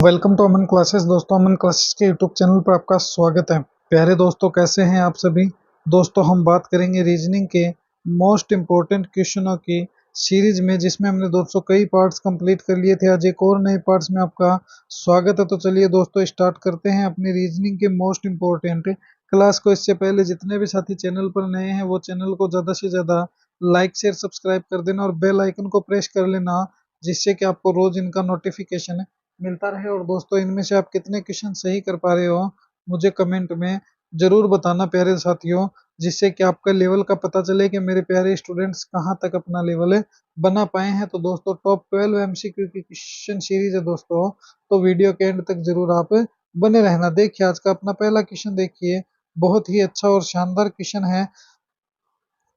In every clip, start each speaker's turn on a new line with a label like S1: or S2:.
S1: Welcome to Aman classes. दोस्तों, Aman classes के YouTube channel पर आपका स्वागत है। प्यारे दोस्तों, कैसे हैं आप सभी। दोस्तों, हम बात करेंगे रीजनिंग के मोस्ट इम्पोर्टेंट क्वेश्चनों की सीरीज में, जिसमें हमने दोस्तों कई पार्ट्स कंप्लीट कर लिए थे। आज एक और नए पार्ट्स में आपका स्वागत है। तो चलिए दोस्तों, स्टार्ट करते हैं अपनी रीजनिंग के मोस्ट इम्पोर्टेंट क्लास को। इससे पहले जितने भी साथी चैनल पर नए हैं वो चैनल को ज़्यादा से ज़्यादा लाइक शेयर सब्सक्राइब कर देना और बेल आइकन को प्रेस कर लेना, जिससे कि आपको रोज इनका नोटिफिकेशन मिलता रहे। और दोस्तों, इनमें से आप कितने क्वेश्चन सही कर पा रहे हो मुझे कमेंट में जरूर बताना प्यारे साथियों, जिससे कि आपका लेवल का पता चले कि मेरे प्यारे स्टूडेंट्स कहाँ तक अपना लेवल बना पाए हैं। तो दोस्तों, टॉप 12 एमसीक्यू की क्वेश्चन सीरीज है दोस्तों, तो वीडियो के एंड तक जरूर आप बने रहना। देखिए, आज का अपना पहला क्वेश्चन देखिए, बहुत ही अच्छा और शानदार क्वेश्चन है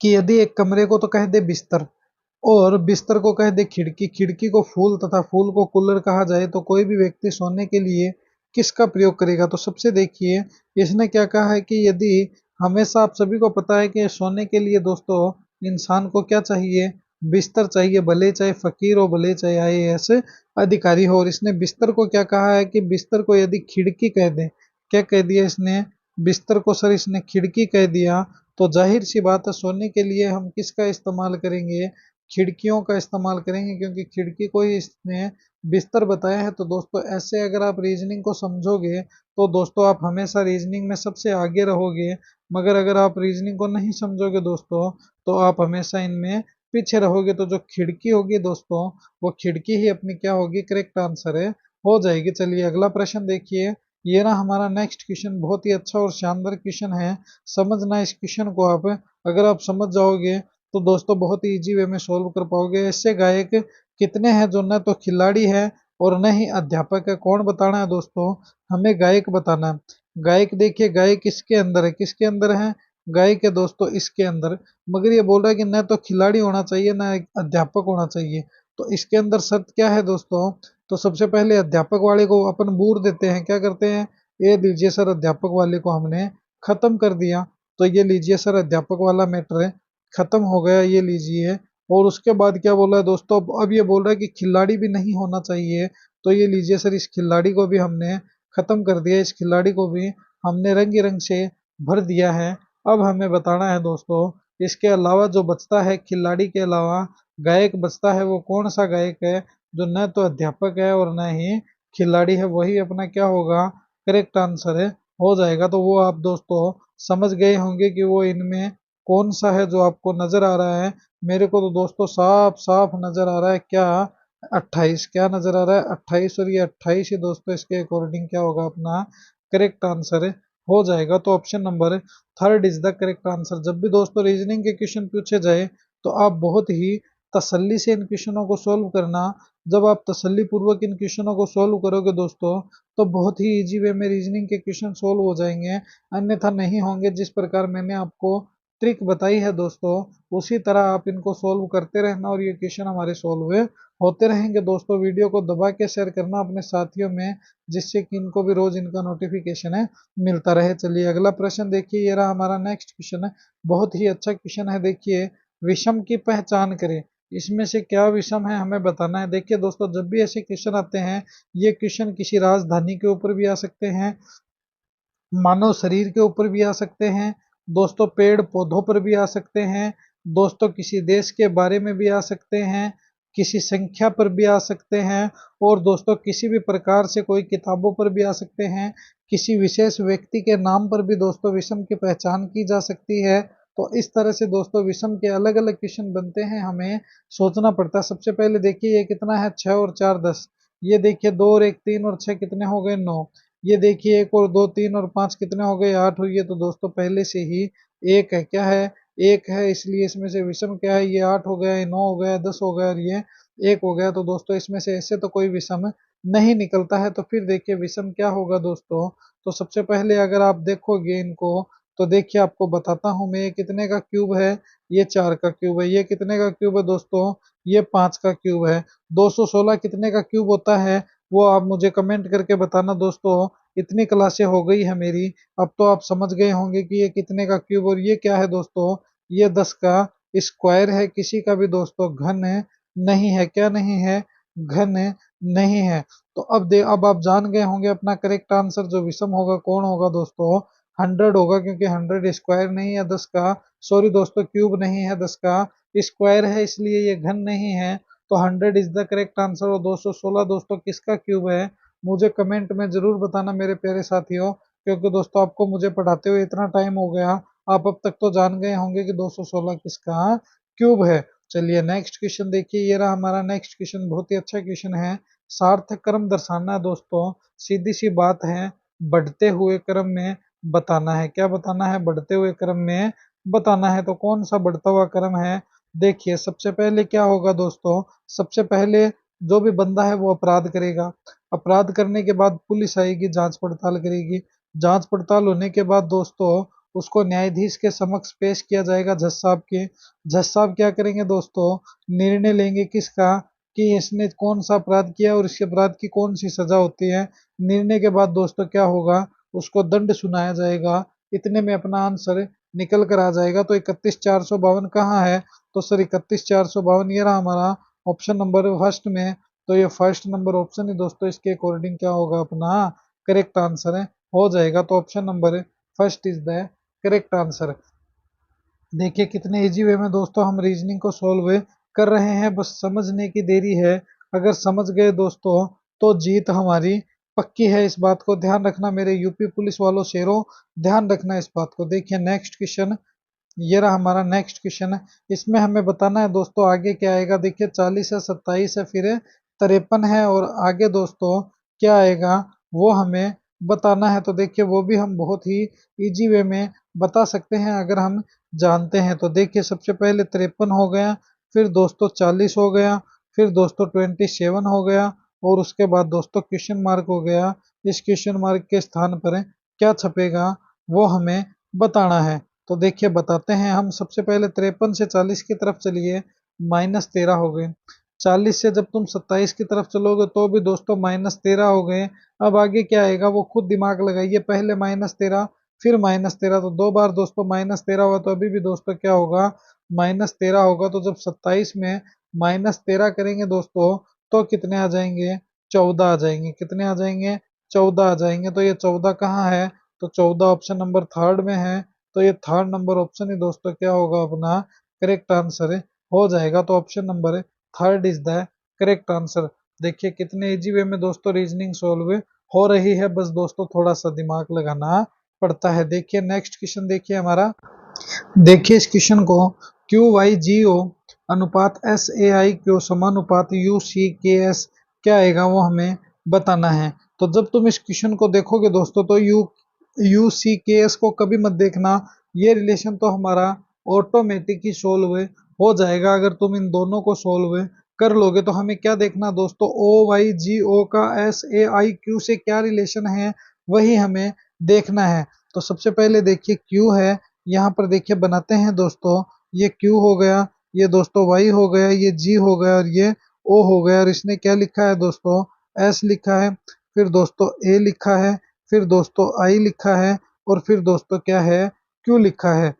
S1: कि यदि एक कमरे को तो कह दे बिस्तर और बिस्तर को कह दे खिड़की, खिड़की को फूल तथा फूल को कूलर कहा जाए, तो कोई भी व्यक्ति सोने के लिए किसका प्रयोग करेगा। तो सबसे देखिए, इसने क्या कहा है कि यदि हमेशा आप सभी को पता है कि सोने के लिए दोस्तों इंसान को क्या चाहिए, बिस्तर चाहिए, भले चाहे फकीर हो, भले चाहे आईएएस अधिकारी हो। और इसने बिस्तर को क्या कहा है कि बिस्तर को यदि खिड़की कह दे, क्या कह दिया इसने, बिस्तर को सर इसने खिड़की कह दिया, तो जाहिर सी बात है सोने के लिए हम किसका इस्तेमाल करेंगे, खिड़कियों का इस्तेमाल करेंगे, क्योंकि खिड़की को ही इसने बिस्तर बताया है। तो दोस्तों, ऐसे अगर आप रीजनिंग को समझोगे तो दोस्तों आप हमेशा रीजनिंग में सबसे आगे रहोगे। मगर अगर आप रीजनिंग को नहीं समझोगे दोस्तों, तो आप हमेशा इनमें पीछे रहोगे। तो जो खिड़की होगी दोस्तों, वो खिड़की ही अपनी क्या होगी, करेक्ट आंसर है, हो जाएगी। चलिए अगला प्रश्न देखिए, ये ना हमारा नेक्स्ट क्वेश्चन बहुत ही अच्छा और शानदार क्वेश्चन है। समझना इस क्वेश्चन को आप, अगर आप समझ जाओगे तो दोस्तों बहुत ही इजी वे में सोल्व कर पाओगे। ऐसे गायक कितने हैं जो न तो खिलाड़ी है और न ही अध्यापक है। कौन बताना है दोस्तों, हमें गायक बताना है। गायक देखिए, गायक किसके अंदर है, किसके अंदर है, गायक है दोस्तों इसके अंदर। मगर ये बोल रहा है कि न तो खिलाड़ी होना चाहिए न एक अध्यापक होना चाहिए। तो इसके अंदर शर्त क्या है दोस्तों, तो सबसे पहले अध्यापक वाले को अपन बूर देते हैं, क्या करते हैं, ये लीजिए सर अध्यापक वाले को हमने खत्म कर दिया। तो ये लीजिए सर अध्यापक वाला मैटर खत्म हो गया, ये लीजिए। और उसके बाद क्या बोला है दोस्तों, अब ये बोल रहा है कि खिलाड़ी भी नहीं होना चाहिए। तो ये लीजिए सर, इस खिलाड़ी को भी हमने खत्म कर दिया, इस खिलाड़ी को भी हमने रंग रंग से भर दिया है। अब हमें बताना है दोस्तों, इसके अलावा जो बचता है, खिलाड़ी के अलावा गायक बचता है, वो कौन सा गायक है जो न तो अध्यापक है और न ही खिलाड़ी है। वही अपना क्या होगा, करेक्ट आंसर है, हो जाएगा। तो वो आप दोस्तों समझ गए होंगे कि वो इनमें कौन सा है जो आपको नजर आ रहा है। मेरे को तो दोस्तों साफ साफ नजर आ रहा है, क्या, 28, क्या नजर आ रहा है, 28। और ये 28 ही दोस्तों इसके अकॉर्डिंग क्या होगा, अपना करेक्ट आंसर हो जाएगा। तो option number third is the correct answer. जब भी दोस्तों रीजनिंग के क्वेश्चन पूछे जाए तो आप बहुत ही तसल्ली से इन क्वेश्चनों को सोल्व करना। जब आप तसल्ली पूर्वक इन क्वेश्चनों को सोल्व करोगे दोस्तों, तो बहुत ही इजी वे में रीजनिंग के क्वेश्चन सोल्व हो जाएंगे, अन्यथा नहीं होंगे। जिस प्रकार मैंने आपको ट्रिक बताई है दोस्तों, उसी तरह आप इनको सोल्व करते रहना और ये क्वेश्चन हमारे सोल्व होते रहेंगे। दोस्तों, वीडियो को दबा के शेयर करना अपने साथियों में, जिससे कि इनको भी रोज इनका नोटिफिकेशन मिलता रहे। चलिए अगला प्रश्न देखिए, ये रहा हमारा नेक्स्ट क्वेश्चन बहुत ही अच्छा क्वेश्चन है। देखिए, विषम की पहचान करें, इसमें से क्या विषम है हमें बताना है। देखिए दोस्तों, जब भी ऐसे क्वेश्चन आते हैं, ये क्वेश्चन किसी राजधानी के ऊपर भी आ सकते हैं, मानव शरीर के ऊपर भी आ सकते हैं दोस्तों, पेड़ पौधों पर भी आ सकते हैं दोस्तों, किसी देश के बारे में भी आ सकते हैं, किसी संख्या पर भी आ सकते हैं, और दोस्तों किसी भी प्रकार से कोई किताबों पर भी आ सकते हैं, किसी विशेष व्यक्ति के नाम पर भी दोस्तों विषम की पहचान की जा सकती है। तो इस तरह से दोस्तों विषम के अलग अलग क्वेश्चन बनते हैं, हमें सोचना पड़ता है। सबसे पहले देखिए, ये कितना है, 6 और 4 10। ये देखिए 2 और 1 3 और 6 कितने हो गए, 9। ये देखिए 1 और 2 3 और 5 कितने हो गए, 8 हुई है। तो दोस्तों पहले से ही एक है, क्या है, एक है, इसलिए इसमें से विषम क्या है, ये 8 हो गया, ये 9 हो गया, 10 हो गया और ये 1 हो गया। तो दोस्तों इसमें से ऐसे तो कोई विषम नहीं निकलता है। तो फिर देखिए विषम क्या होगा दोस्तों, तो सबसे पहले अगर आप देखोगे इनको, तो देखिए आपको बताता हूं मैं, ये कितने का क्यूब है, ये 4 का क्यूब है। ये कितने का क्यूब है दोस्तों, ये 5 का क्यूब है। 216 कितने का क्यूब होता है, वो आप मुझे कमेंट करके बताना दोस्तों। इतनी क्लासें हो गई है मेरी, अब तो आप समझ गए होंगे कि ये कितने का क्यूब, और ये क्या है दोस्तों, ये 10 का स्क्वायर है। किसी का भी दोस्तों घन नहीं है, क्या नहीं है, घन नहीं है। तो अब आप जान गए होंगे अपना करेक्ट आंसर जो विषम होगा कौन होगा दोस्तों, 100 होगा, क्योंकि 100 स्क्वायर नहीं है 10 का, सॉरी दोस्तों क्यूब नहीं है 10 का, स्क्वायर है, इसलिए ये घन नहीं है। तो 100 इज द करेक्ट आंसर। और 216 दोस्तों किसका क्यूब है, मुझे कमेंट में जरूर बताना मेरे प्यारे साथियों, क्योंकि दोस्तों आपको मुझे पढ़ाते हुए इतना टाइम हो गया, आप अब तक तो जान गए होंगे कि 216 किसका क्यूब है। चलिए नेक्स्ट क्वेश्चन देखिए, ये रहा हमारा नेक्स्ट क्वेश्चन, बहुत ही अच्छा क्वेश्चन है। सार्थक क्रम दर्शाना है दोस्तों, सीधी सी बात है, बढ़ते हुए क्रम में बताना है। क्या बताना है, बढ़ते हुए क्रम में बताना है। तो कौन सा बढ़ता हुआ क्रम है, देखिए सबसे पहले क्या होगा दोस्तों, सबसे पहले जो भी बंदा है वो अपराध करेगा, अपराध करने के बाद पुलिस आएगी, जांच पड़ताल करेगी, जांच पड़ताल होने के बाद दोस्तों उसको न्यायाधीश के समक्ष पेश किया जाएगा, जज साहब के। जज साहब क्या करेंगे दोस्तों, निर्णय लेंगे किसका, कि इसने कौन सा अपराध किया और इसके अपराध की कौन सी सजा होती है। निर्णय के बाद दोस्तों क्या होगा, उसको दंड सुनाया जाएगा। इतने में अपना आंसर निकल कर आ जाएगा। तो 31,452 कहाँ है, तो सर 31,452 ये रहा हमारा ऑप्शन नंबर फर्स्ट में। तो ये फर्स्ट नंबर ऑप्शन है दोस्तों, इसके अकॉर्डिंग क्या होगा अपना करेक्ट आंसर है, हो जाएगा। तो option number first is the correct answer. देखिए कितने इजी वे में दोस्तों हम रीजनिंग को सॉल्व कर रहे हैं, बस समझने की देरी है। अगर समझ गए दोस्तों तो जीत हमारी पक्की है, इस बात को ध्यान रखना मेरे यूपी पुलिस वालों शेरों, ध्यान रखना इस बात को। देखिए नेक्स्ट क्वेश्चन, ये रहा हमारा नेक्स्ट क्वेश्चन है। इसमें हमें बताना है दोस्तों आगे क्या आएगा। देखिए 40 है, 27 है, फिर 53 है, और आगे दोस्तों क्या आएगा वो हमें बताना है। तो देखिए वो भी हम बहुत ही इजी वे में बता सकते हैं अगर हम जानते हैं। तो देखिए सबसे पहले 53 हो गया, फिर दोस्तों 40 हो गया, फिर दोस्तों 27 हो गया, और उसके बाद दोस्तों क्वेश्चन मार्क हो गया। इस क्वेश्चन मार्क के स्थान पर क्या छपेगा वो हमें बताना है। तो देखिए बताते हैं हम, सबसे पहले 53 से 40 की तरफ चलिए, -13 हो गए। 40 से जब तुम 27 की तरफ चलोगे तो भी दोस्तों -13 हो गए। अब आगे क्या आएगा वो खुद दिमाग लगाइए, पहले -13 फिर -13, तो दो बार दोस्तों -13 हुआ, तो अभी भी दोस्तों क्या होगा, -13 होगा। तो जब 27 में -13 करेंगे दोस्तों तो कितने आ जाएंगे, 14 आ जाएंगे। कितने आ जाएंगे, 14 आ जाएंगे। तो ये 14 कहाँ है, तो 14 ऑप्शन नंबर थर्ड में है। तो ये थर्ड नंबर ऑप्शन ही दोस्तों क्या होगा अपना करेक्ट आंसर हो जाएगा। तो option number third is the correct answer. देखिए कितने इजी वे में दोस्तों रीजनिंग सॉल्व हो रही है, बस दोस्तों थोड़ा सा दिमाग लगाना पड़ता है। देखिए नेक्स्ट क्वेश्चन देखिए हमारा, देखिए इस क्वेश्चन को, क्यू वाई जी ओ अनुपात एस ए आई क्यू समानुपात यू सी के एस क्या आएगा वो हमें बताना है। तो जब तुम इस क्वेश्चन को देखोगे दोस्तों तो you you C K S को कभी मत देखना, ये रिलेशन तो हमारा ऑटोमेटिक ही सोल्व हो जाएगा अगर तुम इन दोनों को सोल्व कर लोगे। तो हमें क्या देखना दोस्तों, ओ वाई जी ओ का एस ए आई क्यू से क्या रिलेशन है वही हमें देखना है। तो सबसे पहले देखिए क्यू है, यहाँ पर देखिए बनाते हैं दोस्तों, ये क्यू हो गया, ये दोस्तों वाई हो गया, ये जी हो गया, और ये ओ हो गया। और इसने क्या लिखा है दोस्तों, एस लिखा है, फिर दोस्तों ए लिखा है, फिर दोस्तों आई लिखा है, और फिर दोस्तों क्या है, क्यू लिखा है।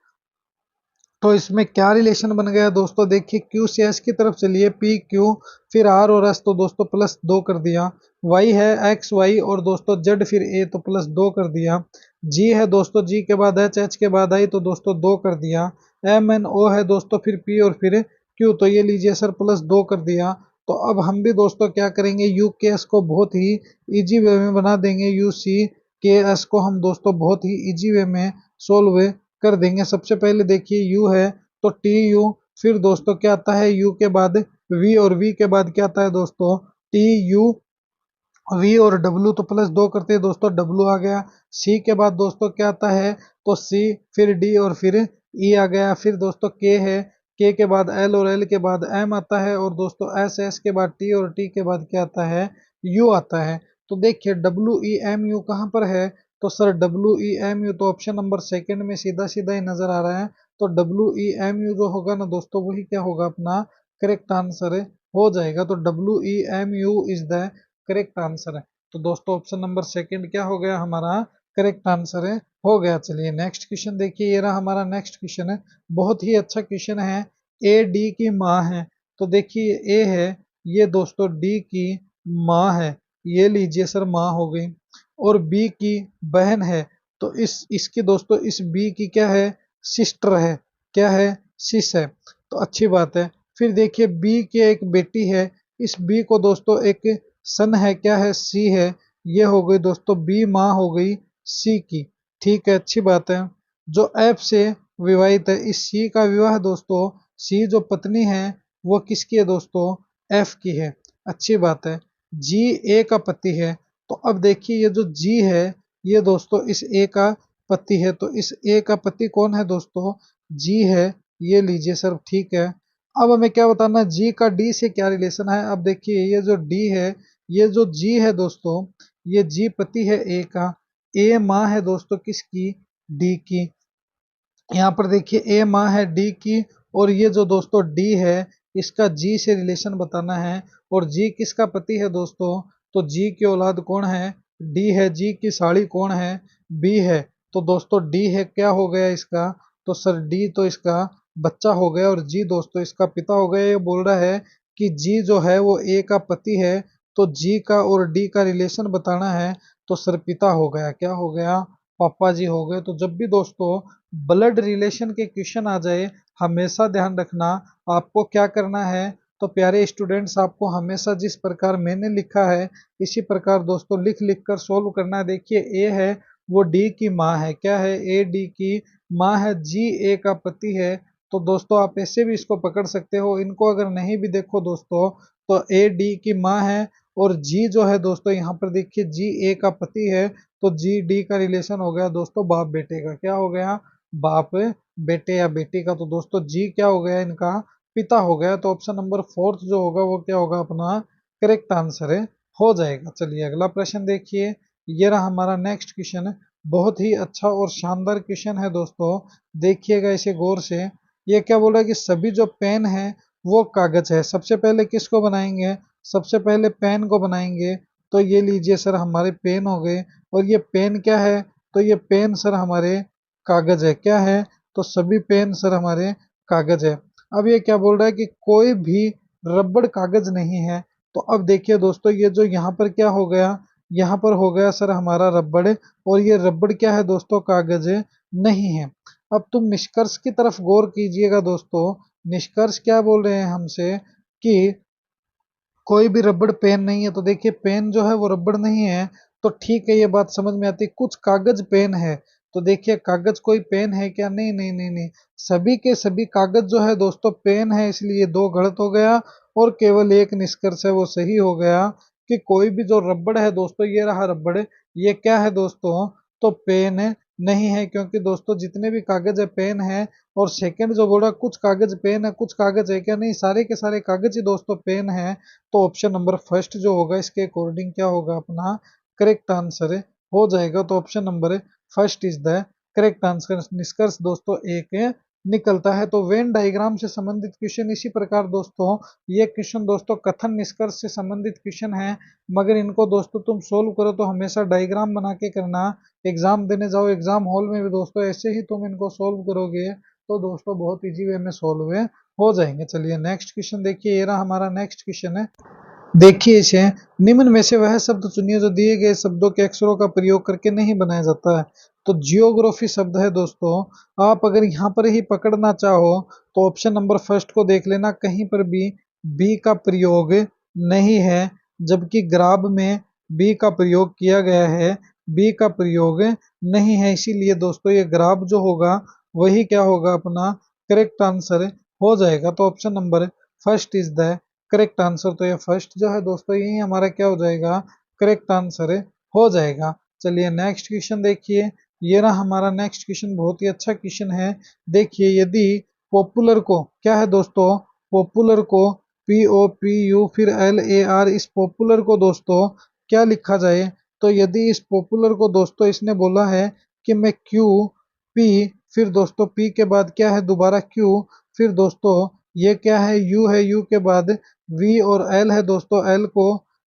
S1: तो इसमें क्या रिलेशन बन गया दोस्तों, देखिए क्यू से एस की तरफ चलिए, पी क्यू, फिर आर और एस, तो दोस्तों +2 कर दिया। वाई है एक्स वाई, और दोस्तों जेड फिर ए, तो +2 कर दिया। जी है दोस्तों, जी के बाद एच, एच के बाद आई, तो दोस्तों 2 कर दिया। एम एन ओ है दोस्तों, फिर पी और फिर क्यू, तो ये लीजिए सर +2 कर दिया। तो अब हम भी दोस्तों क्या करेंगे, यू के एस को बहुत ही इजी वे में बना देंगे, यू सी के एस को हम दोस्तों बहुत ही इजी वे में सोल्व कर देंगे। सबसे पहले देखिए यू है तो टी यू, फिर दोस्तों क्या आता है यू के बाद वी, और वी के बाद क्या आता है दोस्तों टी यू, वी और डब्लू, तो +2 करते हैं दोस्तों, डब्लू आ गया। सी के बाद दोस्तों क्या आता है, तो सी, फिर डी और फिर ई आ गया। फिर दोस्तों के है, के के बाद एल और एल के बाद एम आता है, और दोस्तों एस, एस के बाद टी और टी के बाद क्या आता है, यू आता है। तो देखिए डब्ल्यू ई एम यू कहाँ पर है, तो sir W E M U तो ऑप्शन नंबर सेकंड में सीधा सीधा ही नजर आ रहा है। तो डब्ल्यू ई एम यू जो होगा ना दोस्तों वही क्या होगा अपना करेक्ट आंसर हो जाएगा। तो W E M U is the correct answer है। तो दोस्तों ऑप्शन नंबर सेकंड क्या हो गया हमारा करेक्ट आंसर हो गया। चलिए नेक्स्ट क्वेश्चन देखिए, ये रहा हमारा नेक्स्ट क्वेश्चन है, बहुत ही अच्छा क्वेश्चन है। ए डी की माँ है, तो देखिए ए है, ये दोस्तों डी की माँ है, ये लीजिए सर माँ हो गई। और बी की बहन है, तो इसकी दोस्तों इस बी की क्या है, सिस्टर है, क्या है, सिस है, तो अच्छी बात है। फिर देखिए बी की एक बेटी है, इस बी को दोस्तों एक सन है, क्या है, सी है, ये हो गई दोस्तों बी माँ हो गई सी की। ठीक है, अच्छी बात है। जो एफ से विवाहित है, इस सी का विवाह दोस्तों, सी जो पत्नी है वो किसकी है दोस्तों, एफ की है, अच्छी बात है। जी ए का पति है, तो अब देखिए ये जो जी है ये दोस्तों इस ए का पति है, तो इस ए का पति कौन है दोस्तों, जी है, ये लीजिए सर, ठीक है। अब हमें क्या बताना, जी का डी से क्या रिलेशन है। अब देखिए ये जो डी है, ये जो जी है दोस्तों, ये जी पति है ए का, ए माँ है दोस्तों किसकी, डी की। यहाँ पर देखिए ए माँ है डी की, और ये जो दोस्तों डी है इसका जी से रिलेशन बताना है। और जी किसका पति है दोस्तों, तो जी की औलाद कौन है, डी है, जी की साड़ी कौन है, बी है, तो दोस्तों डी है, क्या हो गया इसका, तो सर डी तो इसका बच्चा हो गया, और जी दोस्तों इसका पिता हो गया। ये बोल रहा है कि जी जो है वो ए का पति है, तो जी का और डी का रिलेशन बताना है, तो सर पिता हो गया, क्या हो गया, पापा जी हो गए। तो जब भी दोस्तों ब्लड रिलेशन के क्वेश्चन आ जाए, हमेशा ध्यान रखना आपको क्या करना है। तो प्यारे स्टूडेंट्स, आपको हमेशा जिस प्रकार मैंने लिखा है इसी प्रकार दोस्तों लिख लिख कर सोल्व करना है। देखिए ए है वो डी की माँ है, क्या है, ए डी की माँ है, जी ए का पति है। तो दोस्तों आप ऐसे भी इसको पकड़ सकते हो, इनको अगर नहीं भी देखो दोस्तों तो ए डी की माँ है, और जी जो है दोस्तों यहाँ पर देखिए जी ए का पति है, तो जी डी का रिलेशन हो गया दोस्तों बाप बेटे का, क्या हो गया, बाप बेटे या बेटी का। तो दोस्तों जी क्या हो गया इनका, पिता हो गया। तो ऑप्शन नंबर फोर्थ जो होगा वो क्या होगा अपना करेक्ट आंसर है, हो जाएगा। चलिए अगला प्रश्न देखिए, ये रहा हमारा नेक्स्ट क्वेश्चन। बहुत ही अच्छा और शानदार क्वेश्चन है दोस्तों, देखिएगा इसे गौर से। ये क्या बोल रहा है कि सभी जो पेन है वो कागज है। सबसे पहले किसको बनाएंगे, सबसे पहले पेन को बनाएंगे, तो ये लीजिए सर हमारे पेन हो गए। और ये पेन क्या है, तो ये पेन सर हमारे कागज है, क्या है, तो सभी पेन सर हमारे कागज है। अब ये क्या बोल रहा है कि कोई भी रबड़ कागज नहीं है। तो अब देखिए दोस्तों ये जो यहाँ पर क्या हो गया, यहाँ पर हो गया सर हमारा रबड़, और ये रबड़ क्या है दोस्तों, कागज नहीं है। अब तुम निष्कर्ष की तरफ गौर कीजिएगा दोस्तों, निष्कर्ष क्या बोल रहे हैं हमसे कि कोई भी रबड़ पेन नहीं है। तो देखिए पेन जो है वो रबड़ नहीं है, तो ठीक है, ये बात समझ में आती है। कुछ कागज पेन है, तो देखिए कागज कोई पेन है क्या, नहीं नहीं नहीं नहीं, सभी के सभी कागज जो है दोस्तों पेन है, इसलिए दो गलत हो गया, और केवल एक निष्कर्ष है वो सही हो गया, कि कोई भी जो रबड़ है दोस्तों, ये रहा रबड़, ये क्या है दोस्तों, तो पेन नहीं है, क्योंकि दोस्तों जितने भी कागज है पेन है। और सेकंड जो बोला कुछ कागज पेन है, कुछ कागज है क्या, नहीं, सारे के सारे कागज ही दोस्तों पेन है। तो ऑप्शन नंबर फर्स्ट जो होगा इसके अकॉर्डिंग क्या होगा अपना करेक्ट आंसर हो जाएगा। तो option number first is the correct answer. निष्कर्ष दोस्तों एक निकलता है। तो वेन डायग्राम से संबंधित क्वेश्चन इसी प्रकार दोस्तों, ये क्वेश्चन दोस्तों कथन निष्कर्ष से संबंधित क्वेश्चन है, मगर इनको दोस्तों तुम सोल्व करो तो हमेशा डायग्राम बना के करना। एग्जाम देने जाओ एग्जाम हॉल में भी दोस्तों ऐसे ही तुम इनको सोल्व करोगे तो दोस्तों बहुत इजी वे में सोल्व हो जाएंगे। चलिए नेक्स्ट क्वेश्चन देखिए, ये रहा हमारा नेक्स्ट क्वेश्चन है। देखिए इसे, निम्न में से वह शब्द चुनिए जो दिए गए शब्दों के अक्षरों का प्रयोग करके नहीं बनाया जाता है। तो जियोग्राफी शब्द है दोस्तों, आप अगर यहाँ पर ही पकड़ना चाहो तो ऑप्शन नंबर फर्स्ट को देख लेना, कहीं पर भी बी का प्रयोग नहीं है, जबकि ग्राब में बी का प्रयोग किया गया है, बी का प्रयोग नहीं है, इसीलिए दोस्तों ये ग्राब जो होगा वही क्या होगा अपना करेक्ट आंसर हो जाएगा। तो option number first is the correct answer. तो ये फर्स्ट जो है दोस्तों यही हमारा क्या हो जाएगा करेक्ट आंसर हो जाएगा। चलिए नेक्स्ट क्वेश्चन देखिए, ये रहा हमारा नेक्स्ट क्वेश्चन, बहुत ही अच्छा क्वेश्चन है। देखिए यदि पॉपुलर को क्या है दोस्तों, पॉपुलर को पी ओ पी यू फिर एल ए आर, इस पॉपुलर को दोस्तों क्या लिखा जाए। तो यदि इस पॉपुलर को दोस्तों इसने बोला है कि मैं क्यू पी, फिर दोस्तों पी के बाद क्या है दोबारा क्यू, फिर दोस्तों ये क्या है यू है, यू के बाद वी और एल है दोस्तों, एल को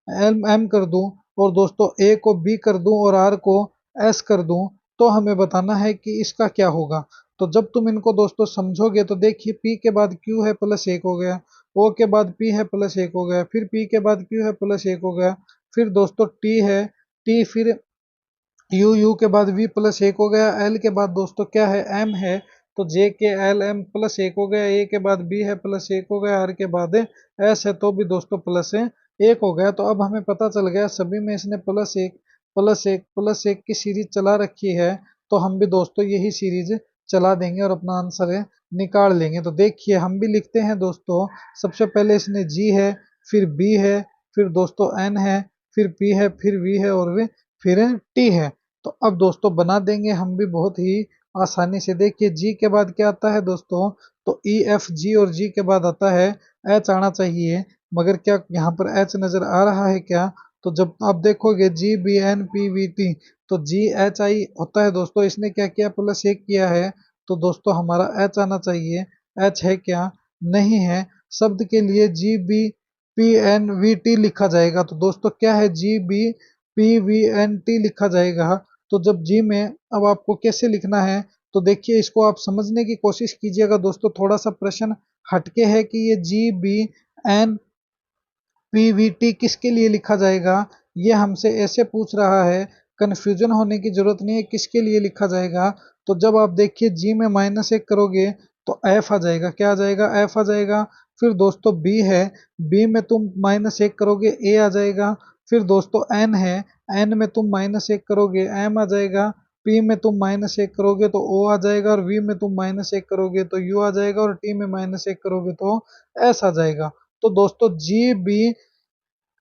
S1: एल एम कर दूं, और दोस्तों ए को बी कर दूं और आर को एस कर दूं, तो हमें बताना है कि इसका क्या होगा। तो जब तुम इनको दोस्तों समझोगे तो देखिए पी के बाद क्यू है प्लस एक हो गया, ओ के बाद पी है प्लस 1 हो गया, फिर पी के बाद क्यू है प्लस 1 हो गया, फिर दोस्तों टी है, टी फिर यू, यू के बाद वी प्लस 1 हो गया, एल के बाद दोस्तों क्या है एम है, तो जे के एल एम प्लस 1 हो गया, ए के बाद बी है प्लस 1 हो गया, आर के बाद एस है तो भी दोस्तों प्लस 1 हो गया। तो अब हमें पता चल गया सभी में इसने प्लस 1 प्लस 1 प्लस 1 की सीरीज चला रखी है, तो हम भी दोस्तों यही सीरीज चला देंगे और अपना आंसर निकाल लेंगे। तो देखिए हम भी लिखते हैं दोस्तों, सबसे पहले इसने जी है, फिर बी है, फिर दोस्तों एन है, फिर पी है, फिर वी है और वे फिर टी है। तो अब दोस्तों बना देंगे हम भी बहुत ही आसानी से। देखिए जी के बाद क्या आता है दोस्तों, तो ई एफ जी और जी के बाद आता है एच आना चाहिए, मगर क्या यहाँ पर एच नजर आ रहा है क्या? तो जब आप देखोगे G B N P V T, तो जी एच आई होता है दोस्तों, इसने क्या किया प्लस 1 किया है, तो दोस्तों हमारा एच आना चाहिए। एच है क्या? नहीं है। शब्द के लिए G B P N V T लिखा जाएगा, तो दोस्तों क्या है G B P V N T लिखा जाएगा। तो जब जी में अब आपको कैसे लिखना है, तो देखिए इसको आप समझने की कोशिश कीजिएगा दोस्तों, थोड़ा सा प्रश्न हटके है कि ये जी बी एन पीवीटी किसके लिए लिखा जाएगा, ये हमसे ऐसे पूछ रहा है। कंफ्यूजन होने की जरूरत नहीं है, किसके लिए लिखा जाएगा। तो जब आप देखिए जी में -1 करोगे तो एफ आ जाएगा, क्या आ जाएगा एफ आ जाएगा। फिर दोस्तों बी है, बी में तुम -1 करोगे ए आ जाएगा। फिर दोस्तों एन है, एन में तुम -1 करोगे एम आ जाएगा। पी में तुम -1 करोगे तो ओ आ जाएगा, और वी में तुम -1 करोगे तो यू आ जाएगा, और टी में -1 करोगे तो एस आ जाएगा। तो दोस्तों जी बी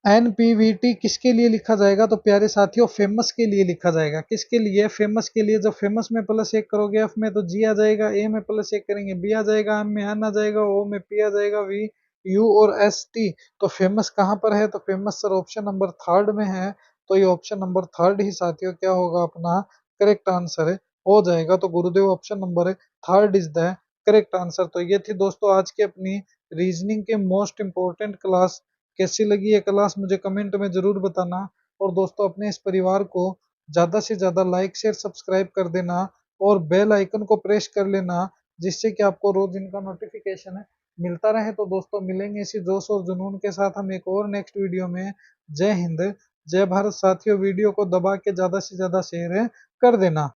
S1: एनपीवीटी किसके लिए लिखा जाएगा, तो प्यारे साथियों फेमस के लिए लिखा जाएगा। किसके लिए? फेमस के लिए। जब फेमस में +1 करोगे एफ में तो जी आ जाएगा, ए में +1 करेंगे बी आ जाएगा, एम में एन आ जाएगा, ओ में पी आ जाएगा, वी यू और एस टी। तो फेमस कहाँ पर है, तो famous sir option number third में है। तो ये ऑप्शन नंबर थर्ड ही साथियों क्या होगा अपना करेक्ट आंसर हो जाएगा। तो गुरुदेव option number third is the correct answer. तो ये थी दोस्तों आज की अपनी रीजनिंग के मोस्ट इंपोर्टेंट क्लास। कैसी लगी ये क्लास मुझे कमेंट में जरूर बताना, और दोस्तों अपने इस परिवार को ज़्यादा से ज़्यादा लाइक शेयर सब्सक्राइब कर देना, और बेल आइकन को प्रेस कर लेना, जिससे कि आपको रोज इनका नोटिफिकेशन मिलता रहे। तो दोस्तों मिलेंगे इसी जोश और जुनून के साथ हम एक और नेक्स्ट वीडियो में। जय हिंद, जय भारत साथियों, वीडियो को दबा के ज़्यादा से ज़्यादा शेयर कर देना।